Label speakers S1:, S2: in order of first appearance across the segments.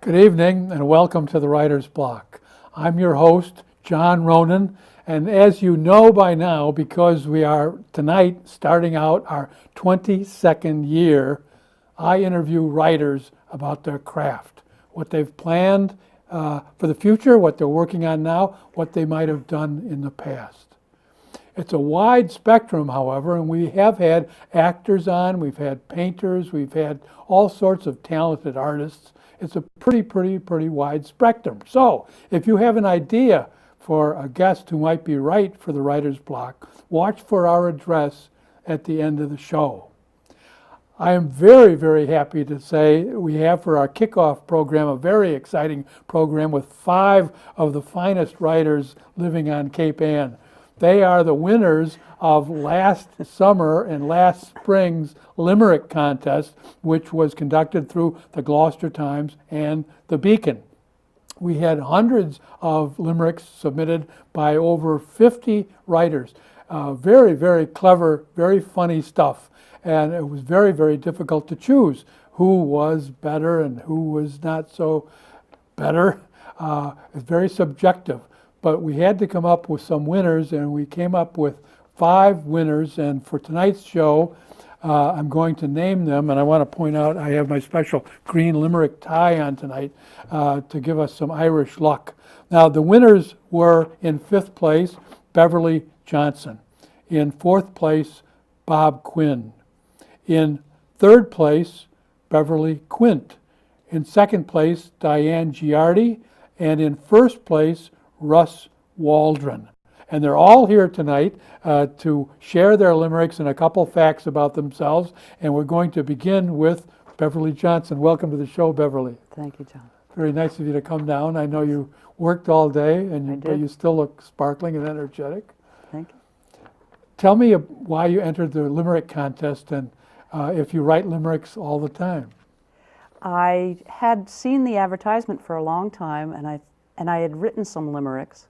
S1: Good evening and welcome to the Writer's Block. I'm your host, John Ronan, and as you know by now, because we are tonight starting out our 22nd year, I interview writers about their craft, what they've planned for the future, what they're working on now, what they might have done in the past. It's a wide spectrum, however, and we have had actors on, we've had painters, we've had all sorts of talented artists. It's a pretty wide spectrum. So, if you have an idea for a guest who might be right for the Writer's Block, watch for our address at the end of the show. I am very happy to say we have for our kickoff program a very exciting program with 5 of the finest writers living on Cape Ann. They are the winners of last summer and last spring's Limerick contest, which was conducted through the Gloucester Times and the Beacon. We had hundreds of limericks submitted by over 50 writers. Very clever, very funny stuff. And it was very difficult to choose who was better and who was not so better. It's very subjective. But we had to come up with some winners, and we came up with 5 winners. And for tonight's show, I'm going to name them. And I want to point out I have my special green limerick tie on tonight to give us some Irish luck. Now, the winners were in 5th place, Beverly Johnson. In 4th place, Bob Quinn. In 3rd place, Beverly Quint. In 2nd place, Diane Giardi. And in 1st place, Russ Waldron. And they're all here tonight to share their limericks and a couple facts about themselves. And we're going to begin with Beverly Johnson. Welcome to the show, Beverly.
S2: Thank you, John.
S1: Very nice of you to come down. I know you worked all day, and but you still look sparkling and energetic.
S2: Thank you.
S1: Tell me why you entered the limerick contest and if you write limericks all the time.
S2: I had seen the advertisement for a long time, and I had written some limericks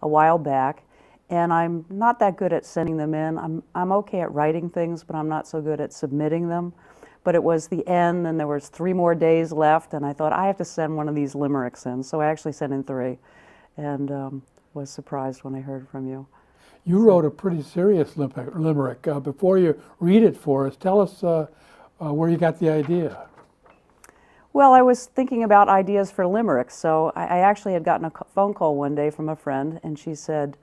S2: a while back, and I'm not that good at sending them in. I'm okay at writing things, but I'm not so good at submitting them. But it was the end, and there was 3 more days left, and I thought, I have to send one of these limericks in. So I actually sent in 3, and was surprised when I heard from you.
S1: You wrote a pretty serious limerick. Before you read it for us, tell us where you got the idea.
S2: Well, I was thinking about ideas for limericks, so I actually had gotten a phone call one day from a friend, and she said,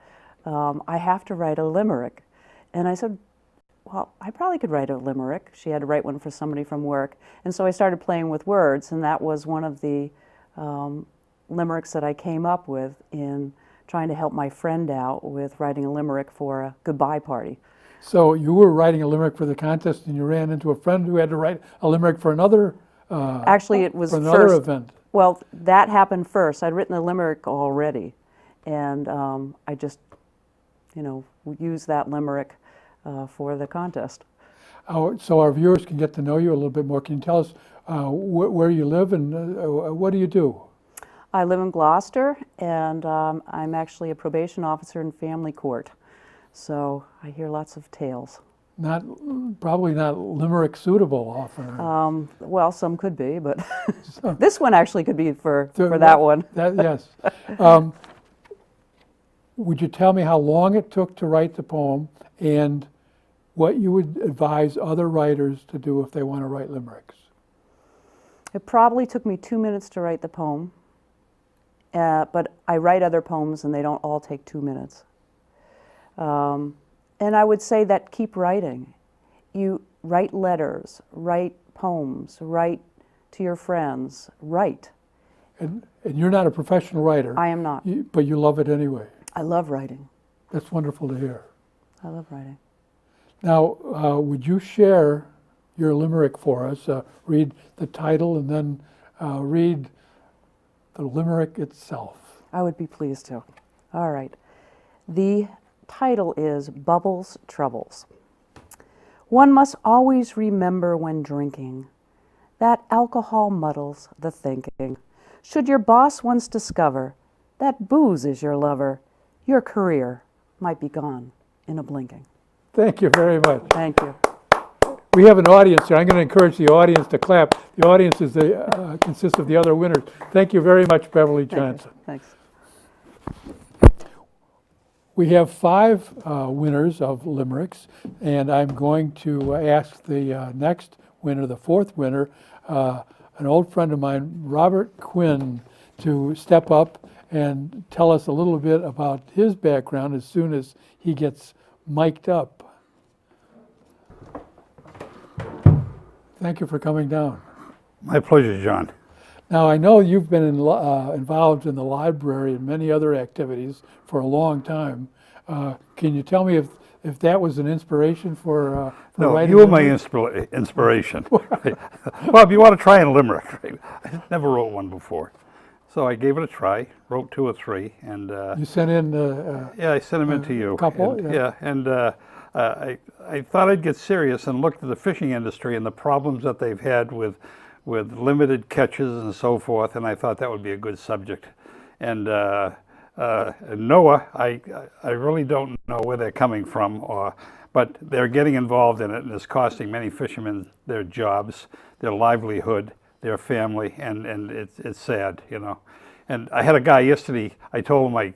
S2: I have to write a limerick. And I said, well, I probably could write a limerick. She had to write one for somebody from work. And so I started playing with words, and that was one of the limericks that I came up with in trying to help my friend out with writing a limerick for a goodbye party.
S1: So you were writing a limerick for the contest, and you ran into a friend who had to write a limerick for another
S2: actually, it was
S1: for another event.
S2: Well, that happened first. I'd written the limerick already, and I just, used that limerick for the contest.
S1: So our viewers can get to know you a little bit more. Can you tell us where you live and what do you do?
S2: I live in Gloucester, and I'm actually a probation officer in family court. So I hear lots of tales.
S1: Probably not limerick suitable often.
S2: Well, some could be, but this one actually could be for that one.
S1: Yes. Would you tell me how long it took to write the poem and what you would advise other writers to do if they want to write limericks?
S2: It probably took me 2 minutes to write the poem, but I write other poems and they don't all take 2 minutes. And I would say that keep writing. You write letters, write poems, write to your friends, write.
S1: And you're not a professional writer.
S2: I am not.
S1: But you love it anyway.
S2: I love writing.
S1: That's wonderful to hear.
S2: I love writing.
S1: Now, would you share your limerick for us? Read the title and then read the limerick itself.
S2: I would be pleased to. All right. The title is Bubbles Troubles. One must always remember when drinking that alcohol muddles the thinking. Should your boss once discover that booze is your lover, your career might be gone in a blinking.
S1: Thank you very much.
S2: Thank you.
S1: We have an audience here. I'm going to encourage the audience to clap. The audience is consists of the other winners. Thank you very much, Beverly Johnson.
S2: Thanks.
S1: We have 5 winners of limericks, and I'm going to ask the next winner, the 4th winner, an old friend of mine, Robert Quinn, to step up and tell us a little bit about his background as soon as he gets mic'd up. Thank you for coming down.
S3: My pleasure, John.
S1: Now, I know you've been involved in the library and many other activities for a long time. Can you tell me if that was an inspiration for
S3: No,
S1: writing?
S3: you were my inspiration. Well, if you want to try a limerick, right? I never wrote one before. So I gave it a try, wrote 2 or 3, and
S1: You sent in
S3: yeah, I sent them in to you.
S1: couple,
S3: And,
S1: yeah.
S3: and I thought I'd get serious and looked at the fishing industry and the problems that they've had with limited catches and so forth, and I thought that would be a good subject. And Noah, I really don't know where they're coming from, but they're getting involved in it, and it's costing many fishermen their jobs, their livelihood, their family, and it's sad, you know. And I had a guy yesterday, I told him my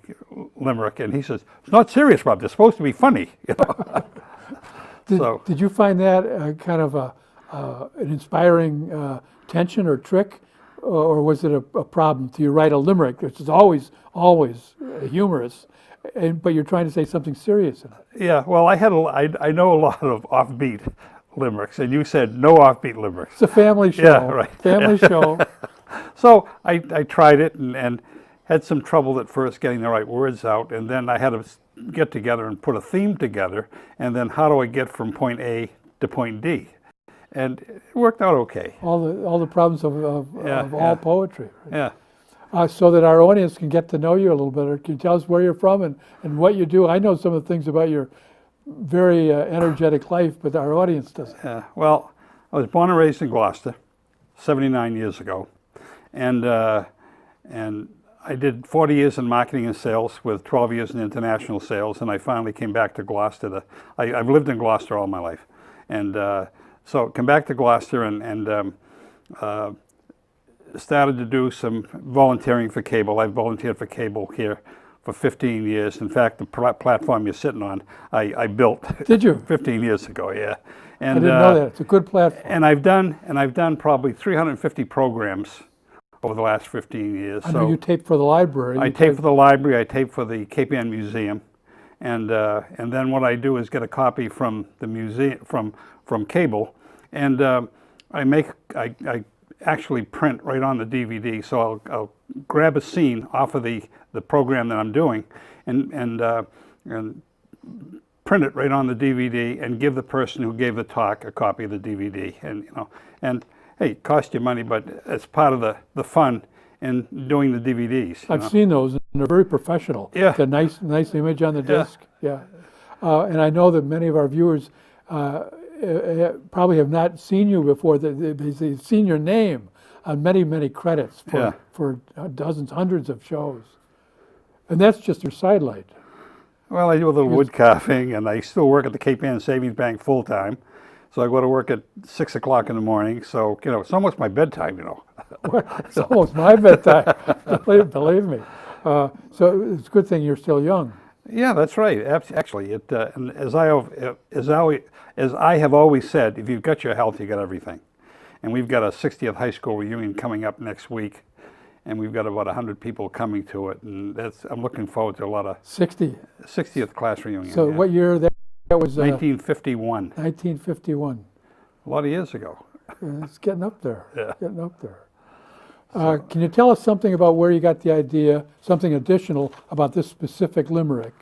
S3: limerick, and he says, "It's not serious, Rob, they're supposed to be funny," you know.
S1: Did you find that kind of an inspiring tension or trick, or was it a problem? Do you write a limerick, which is always humorous, but you're trying to say something serious in it?
S3: Yeah, well, I know a lot of offbeat limericks, and you said no offbeat limericks.
S1: It's a family show.
S3: Yeah, right.
S1: Family show.
S3: So I tried it and had some trouble at first getting the right words out, and then I had to get together and put a theme together, and then how do I get from point A to point D? And it worked out okay.
S1: All the problems of all poetry. Right?
S3: Yeah.
S1: So that our audience can get to know you a little better. Can you tell us where you're from and what you do? I know some of the things about your very energetic life, but our audience doesn't.
S3: Yeah. Well, I was born and raised in Gloucester, 79 years ago, and I did 40 years in marketing and sales with 12 years in international sales, and I finally came back to Gloucester. I've lived in Gloucester all my life, and so come back to Gloucester and started to do some volunteering for cable. I've volunteered for cable here for 15 years. In fact, the platform you're sitting on, I built.
S1: Did you?
S3: 15 years ago, yeah. And,
S1: I didn't know that. It's a good platform.
S3: And I've done probably 350 programs over the last 15 years.
S1: I know you taped for the library.
S3: I tape for the library. I tape for the Cape Ann Museum, and then what I do is get a copy from the museum from cable, and I actually print right on the DVD. So I'll grab a scene off of the program that I'm doing, and print it right on the DVD and give the person who gave the talk a copy of the DVD. And and hey, it costs you money, but it's part of the fun in doing the DVDs.
S1: I've seen those, and they're very professional.
S3: Yeah.
S1: It's a nice image on the disc. Yeah. And I know that many of our viewers probably have not seen you before. They've seen your name on many credits for dozens, hundreds of shows. And that's just your sidelight.
S3: Well, I do a little wood carving, and I still work at the Cape Ann Savings Bank full time. So I go to work at 6 o'clock in the morning. So it's almost my bedtime.
S1: It's almost my bedtime. Believe me. So it's a good thing you're still young.
S3: Yeah, that's right. Actually, and as I have always said, if you've got your health, you got everything. And we've got a 60th high school reunion coming up next week, and we've got about 100 people coming to it, and I'm looking forward to a lot of 60th class reunion.
S1: So what year that was?
S3: 1951.
S1: 1951.
S3: A lot of years ago.
S1: It's getting up there.
S3: Yeah.
S1: Getting up there. Can you tell us something about where you got the idea, something additional about this specific limerick?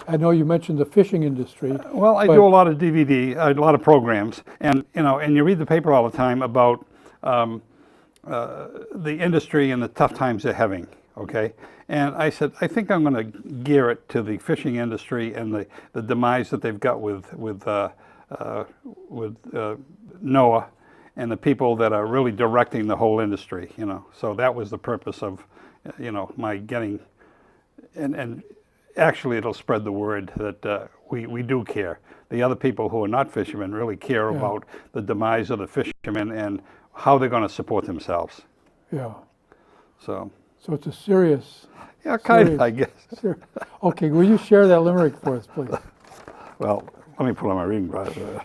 S1: I know you mentioned the fishing industry.
S3: Well, I do a lot of DVD, a lot of programs, and and you read the paper all the time about the industry and the tough times they're having. Okay, and I said I think I'm going to gear it to the fishing industry and the demise that they've got with Noah and the people that are really directing the whole industry. So that was the purpose of my getting and actually it'll spread the word that we do care. The other people who are not fishermen really care about the demise of the fishermen and how they're going to support themselves.
S1: Yeah.
S3: So,
S1: So it's a serious.
S3: yeah, kind
S1: serious,
S3: of, I guess.
S1: Okay, will you share that limerick for us, please?
S3: Well, let me put on my reading glasses.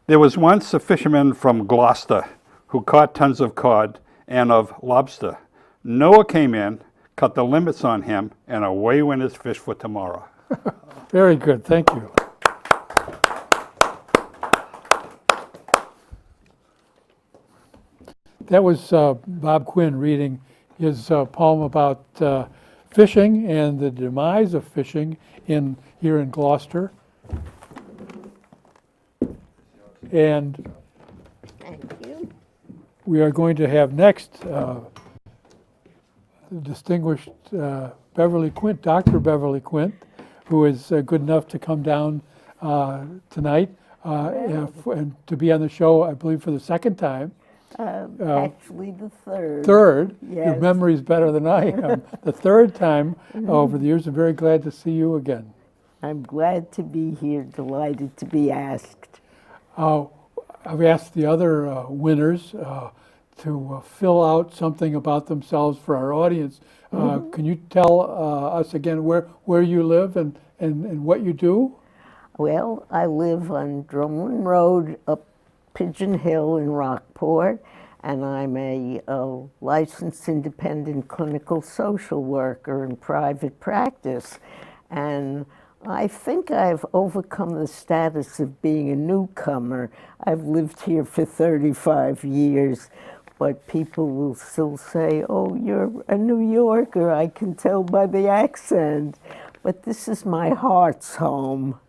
S3: There was once a fisherman from Gloucester who caught tons of cod and of lobster. Noah came in, cut the limits on him, and away went his fish for tomorrow.
S1: Very good, thank you. That was Bob Quinn reading his poem about fishing and the demise of fishing here in Gloucester. And
S4: Thank you.
S1: we are going to have next the distinguished Beverly Quint, Dr. Beverly Quint, who is good enough to come down tonight and to be on the show, I believe, for the second time.
S4: Actually, the third.
S1: Third, your
S4: Yes.
S1: memory is better than I am. The third time over the years. I'm very glad to see you again.
S4: I'm glad to be here, delighted to be asked.
S1: I've asked the other winners to fill out something about themselves for our audience. Can you tell us again where you live and what you do?
S4: Well, I live on Drumlin Road up Pigeon Hill in Rockport, and I'm a licensed independent clinical social worker in private practice. And I think I've overcome the status of being a newcomer. I've lived here for 35 years, but people will still say, "Oh, you're a New Yorker, I can tell by the accent." But this is my heart's home.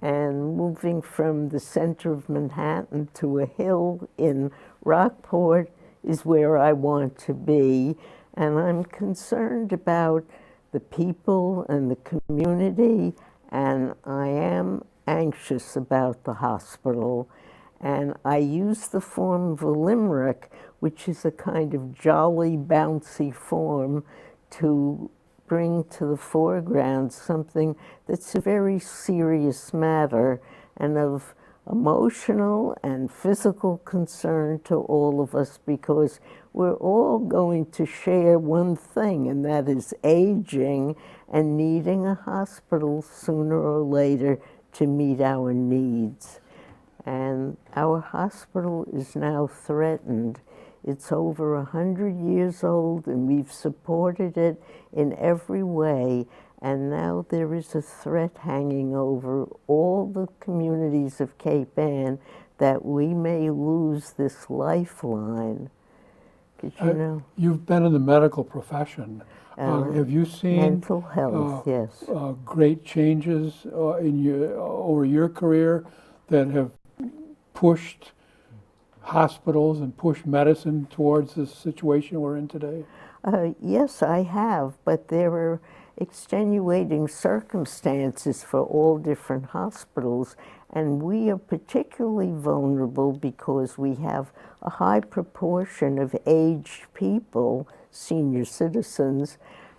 S4: And moving from the center of Manhattan to a hill in Rockport is where I want to be. And I'm concerned about the people and the community, and I am anxious about the hospital. And I use the form of a limerick, which is a kind of jolly, bouncy form, to bring to the foreground something that's a very serious matter and of emotional and physical concern to all of us, because we're all going to share one thing, and that is aging and needing a hospital sooner or later to meet our needs. And our hospital is now threatened. It's over 100 years old, and we've supported it in every way. And now there is a threat hanging over all the communities of Cape Ann that we may lose this lifeline. Did you know?
S1: You've been in the medical profession. Have you seen
S4: Mental health, yes.
S1: great changes over your career that have pushed hospitals and pushed medicine towards the situation we're in today?
S4: Yes, I have, but there are extenuating circumstances for all different hospitals, and we are particularly vulnerable because we have a high proportion of aged people, senior citizens,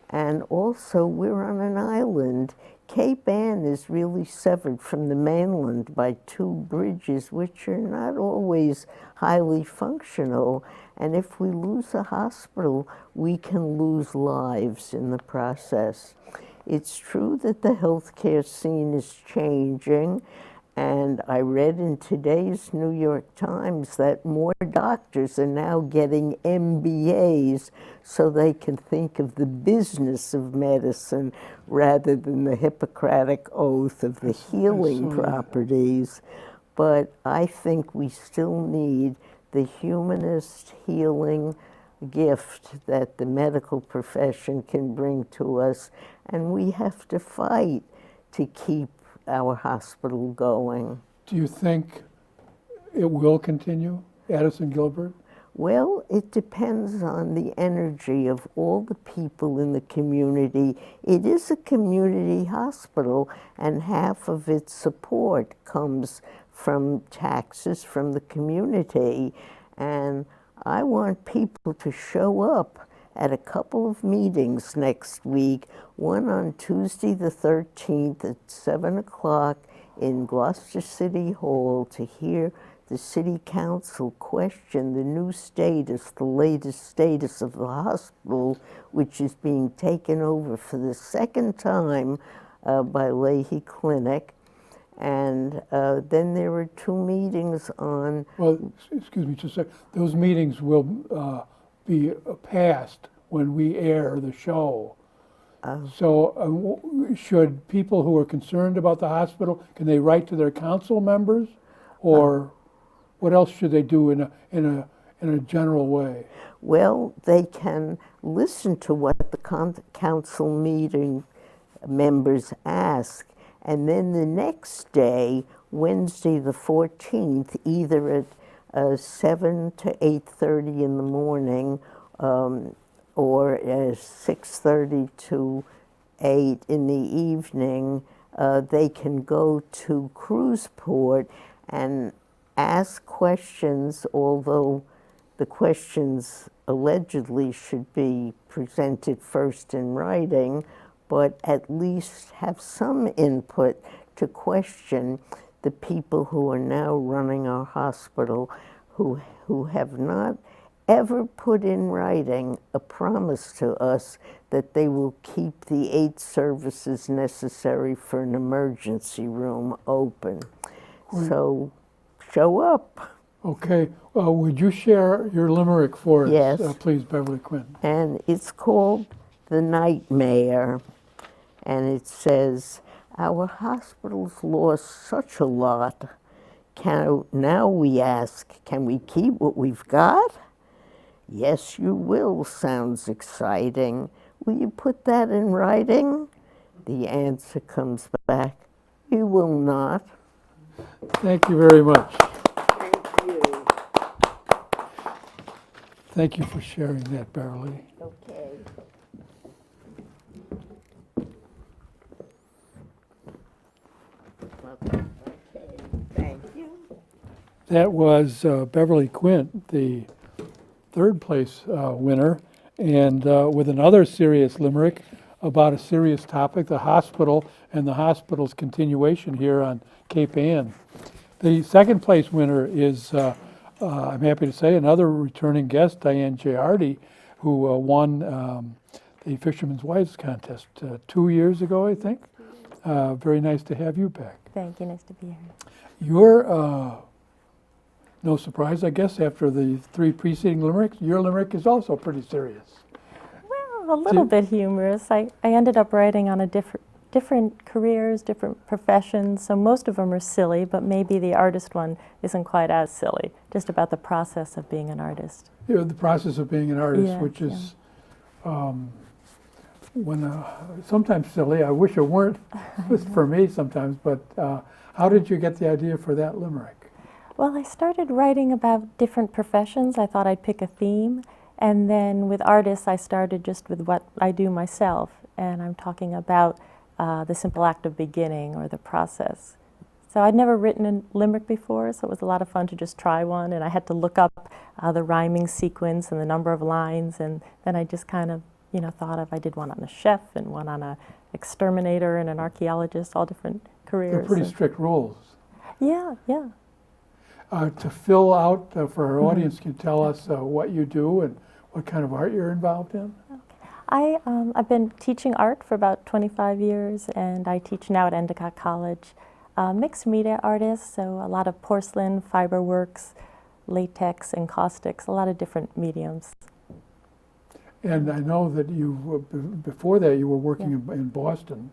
S4: and also we're on an island. Cape Ann is really severed from the mainland by two bridges, which are not always highly functional. And if we lose a hospital, we can lose lives in the process. It's true that the healthcare scene is changing, and I read in today's New York Times that more doctors are now getting MBAs so they can think of the business of medicine rather than the Hippocratic oath of the healing properties. But I think we still need the humanist healing gift that the medical profession can bring to us, and we have to fight to keep our hospital going.
S1: Do you think it will continue, Addison Gilbert?
S4: Well, it depends on the energy of all the people in the community. It is a community hospital, and half of its support comes from taxes from the community. And I want people to show up at a couple of meetings next week, one on Tuesday the 13th at 7 o'clock in Gloucester City Hall to hear the City Council question the new status, the latest status of the hospital, which is being taken over for the second time by Leahy Clinic. And then there are two meetings on...
S1: Well, excuse me just a sec. Those meetings will be passed when we air the show. So should people who are concerned about the hospital, can they write to their council members? Or what else should they do in a general way?
S4: Well, they can listen to what the council meeting members ask, and then the next day, Wednesday the 14th, either at 7 to 8:30 in the morning or 6:30 to 8 in the evening, they can go to Cruiseport and ask questions, although the questions allegedly should be presented first in writing, but at least have some input to question the people who are now running our hospital, who have not ever put in writing a promise to us that they will keep the 8 services necessary for an emergency room open. So show up.
S1: Okay. Would you share your limerick for us,
S4: Yes.
S1: Please, Beverly Quinn?
S4: And it's called The Nightmare. And it says, our hospital's lost such a lot. Now we ask, can we keep what we've got? Yes, you will, sounds exciting. Will you put that in writing? The answer comes back, you will not.
S1: Thank you very much.
S4: Thank you.
S1: Thank you for sharing that, Beverly.
S4: Okay. Okay, thank you.
S1: That was Beverly Quint, the third place winner, and with another serious limerick about a serious topic, the hospital and the hospital's continuation here on Cape Ann. The second place winner is, I'm happy to say, another returning guest, Diane Giardi, who won the Fisherman's Wives contest 2 years ago, I think. Very nice to have you back.
S5: Thank you. Nice to be here.
S1: You're, no surprise, I guess, after the 3 preceding limericks, your limerick is also pretty serious.
S5: Well, a little bit humorous. I ended up writing on a different careers, different professions, so most of them are silly, but maybe the artist one isn't quite as silly, just about the process of being an artist.
S1: You know, the process of being an artist,
S5: Yeah,
S1: which is sometimes silly. I wish it weren't for me sometimes, but how did you get the idea for that limerick?
S5: Well, I started writing about different professions. I thought I'd pick a theme, and then with artists, I started just with what I do myself, and I'm talking about the simple act of beginning or the process. So I'd never written a limerick before, so it was a lot of fun to just try one, and I had to look up the rhyming sequence and the number of lines, and then I just kind of, thought of, I did one on a chef and one on an exterminator and an archaeologist, all different careers.
S1: They're pretty strict rules.
S5: Yeah.
S1: To fill out for our audience, can you tell us what you do and what kind of art you're involved in?
S5: I've been teaching art for about 25 years, and I teach now at Endicott College. Mixed media artist, so a lot of porcelain, fiber works, latex, encaustics, a lot of different mediums.
S1: And I know that before that you were working in Boston,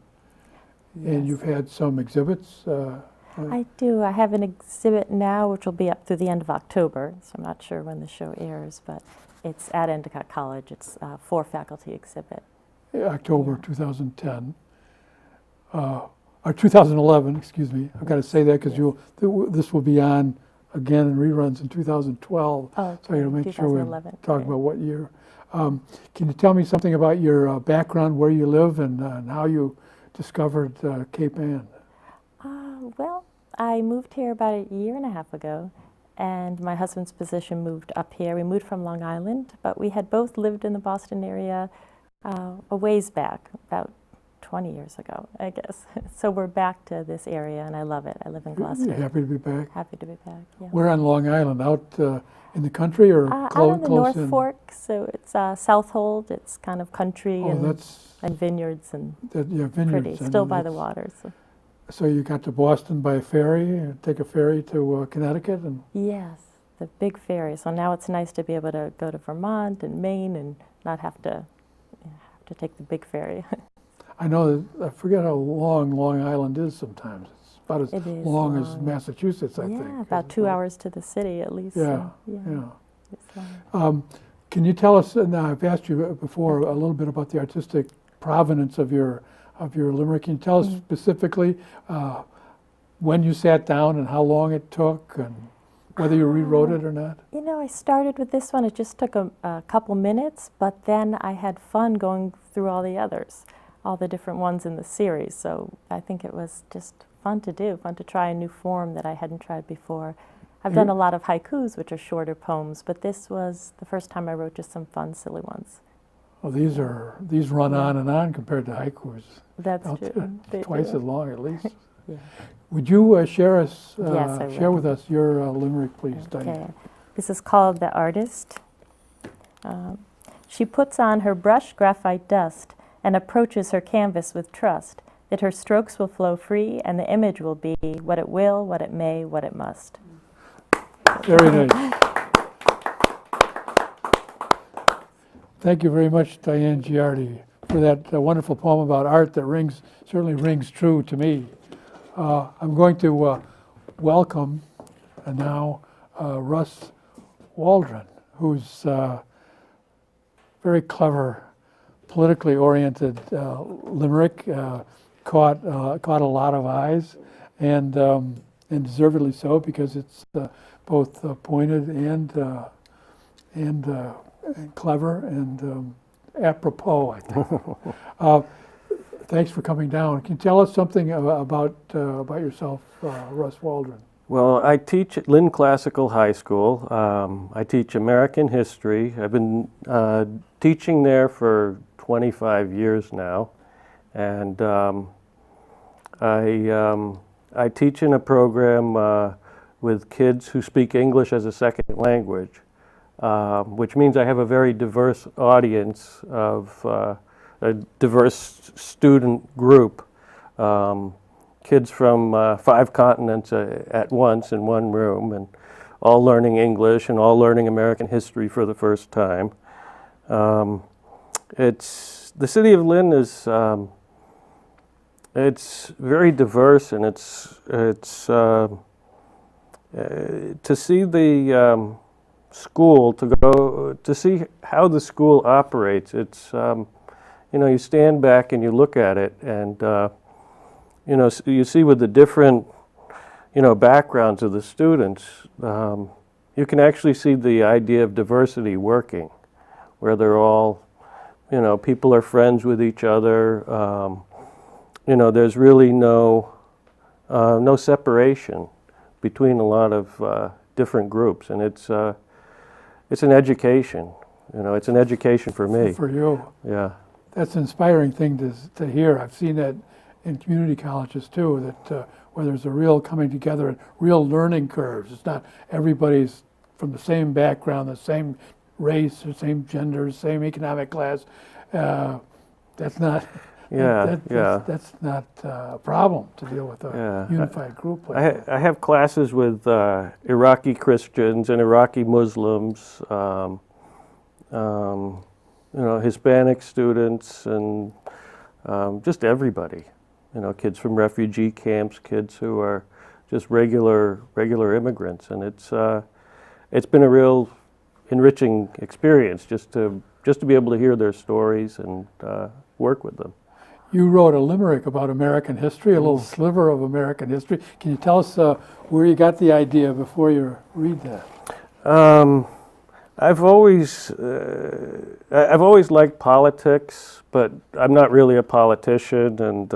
S1: and
S5: Yes.
S1: you've had some exhibits.
S5: I do. I have an exhibit now, which will be up through the end of October, so I'm not sure when the show airs, but it's at Endicott College. It's a 4-faculty exhibit.
S1: October 2010. Or 2011, excuse me. I've got to say that because this will be on again in reruns in 2012.
S5: Oh,
S1: So I got to make sure we
S5: 2011,
S1: talk
S5: right.
S1: about what year. Can you tell me something about your background, where you live, and how you discovered Cape Ann?
S5: Well, I moved here about a year and a half ago, and my husband's position moved up here. We moved from Long Island, but we had both lived in the Boston area a ways back, about 20 years ago, I guess. So we're back to this area, and I love it. I live in Gloucester.
S1: You're happy to be back?
S5: Happy to be back, yeah.
S1: We're on Long Island, out in the country or
S5: Out on the
S1: close
S5: North
S1: in?
S5: Fork, so it's Southold. It's kind of country
S1: Oh,
S5: and vineyards and
S1: yeah, vineyards.
S5: pretty,
S1: I
S5: still
S1: know
S5: by the
S1: that's-
S5: water. So.
S1: So you got to Boston by ferry, take a ferry to Connecticut, and
S5: Yes, the big ferry. So now it's nice to be able to go to Vermont and Maine and not have to take the big ferry.
S1: I know that, I forget how long Long Island is sometimes. It's about as
S5: It is
S1: long as
S5: long.
S1: Massachusetts, I think.
S5: Yeah, about 2 hours to the city at least.
S1: Yeah,
S5: so,
S1: yeah.
S5: It's long.
S1: Can you tell us, and I've asked you before, a little bit about the artistic provenance of your limerick. Can you tell us specifically when you sat down and how long it took and whether you rewrote it or not?
S5: You know, I started with this one. It just took a couple minutes, but then I had fun going through all the others, all the different ones in the series. So I think it was just fun to do, fun to try a new form that I hadn't tried before. I've done a lot of haikus, which are shorter poems, but this was the first time I wrote just some fun, silly ones.
S1: Well, these run on and on compared to haikus.
S5: That's
S1: Don't
S5: true.
S1: they?
S5: They
S1: Twice
S5: do.
S1: as long at least.
S5: Yeah.
S1: Would you share
S5: Yes, I
S1: share
S5: will.
S1: with us your limerick, please, Diane?
S5: Okay. This is called The Artist. She puts on her brush graphite dust and approaches her canvas with trust that her strokes will flow free and the image will be what it will, what it may, what it must.
S1: Very nice. Thank you very much, Diane Giardi, for that wonderful poem about art that certainly rings true to me. I'm going to welcome now Russ Waldron, who's very clever, politically oriented limerick, caught a lot of eyes, and deservedly so, because it's both pointed and clever and apropos, I think. Thanks for coming down. Can you tell us something about yourself, Russ Waldron?
S6: Well, I teach at Lynn Classical High School. I teach American history. I've been teaching there for 25 years now, and I teach in a program with kids who speak English as a second language, which means I have a very diverse audience of a diverse student group, kids from 5 continents at once in one room, and all learning English and all learning American history for the first time. The city of Lynn is it's very diverse, and it's to see the school, to see how the school operates. It's you stand back and you look at it, and you see with the different backgrounds of the students, you can actually see the idea of diversity working, where they're all, people are friends with each other. There's really no separation between a lot of different groups, and it's an education. It's an education for me.
S1: For you.
S6: Yeah.
S1: That's an inspiring thing to hear. I've seen that in community colleges too, that where there's a real coming together and real learning curves. It's not everybody's from the same background, the same race, the same gender, same economic class. That's not. That's not a problem to deal with a unified group like that.
S6: I have classes with Iraqi Christians and Iraqi Muslims, Hispanic students, and just everybody. Kids from refugee camps, kids who are just regular immigrants, and it's been a real enriching experience just to be able to hear their stories and work with them.
S1: You wrote a limerick about American history, a little sliver of American history. Can you tell us where you got the idea before you read that?
S6: I've always liked politics, but I'm not really a politician, and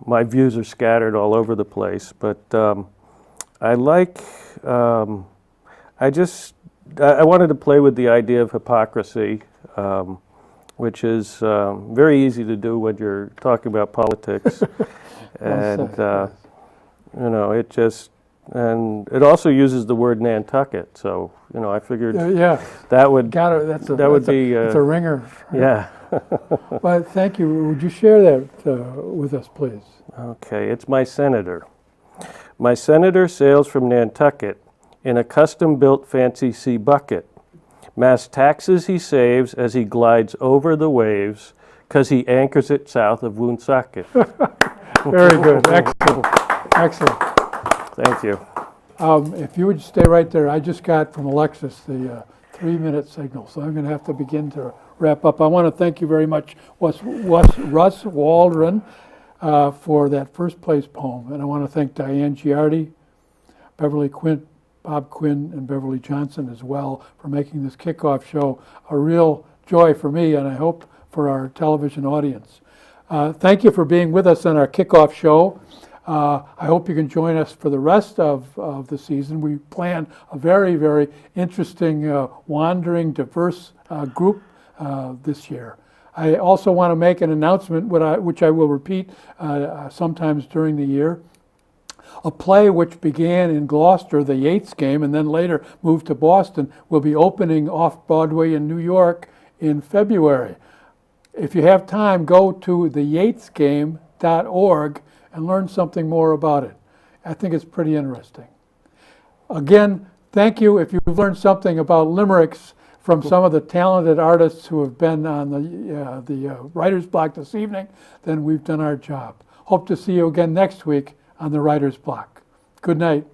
S6: my views are scattered all over the place. But I like, I wanted to play with the idea of hypocrisy, which is very easy to do when you're talking about politics. And,
S1: said,
S6: you know, and it also uses the word Nantucket, so, you know, I figured
S1: Yeah,
S6: that would,
S1: got it. That's a,
S6: that would
S1: that's a-
S6: be,
S1: it's a ringer.
S6: yeah.
S1: Well, thank you. Would you share that with us, please?
S6: Okay, it's my senator. My senator sails from Nantucket in a custom-built fancy sea bucket. Mass taxes he saves as he glides over the waves, 'cause he anchors it south of Woonsocket.
S1: Very good. Excellent. Excellent.
S6: Thank you.
S1: If you would stay right there, I just got from Alexis the 3-minute signal, so I'm going to have to begin to wrap up. I want to thank you very much, Russ Waldron, for that first place poem. And I want to thank Diane Giardi, Beverly Quinn, Bob Quinn, and Beverly Johnson as well for making this kickoff show a real joy for me, and I hope for our television audience. Thank you for being with us on our kickoff show. I hope you can join us for the rest of the season. We plan a very, very interesting, wandering, diverse group this year. I also want to make an announcement, which I will repeat sometimes during the year. A play which began in Gloucester, the Yates game, and then later moved to Boston, will be opening off Broadway in New York in February. If you have time, go to theyatesgame.org and learn something more about it. I think it's pretty interesting. Again, thank you. If you've learned something about limericks from some of the talented artists who have been on the Writer's Block this evening, then we've done our job. Hope to see you again next week on the Writer's Block. Good night.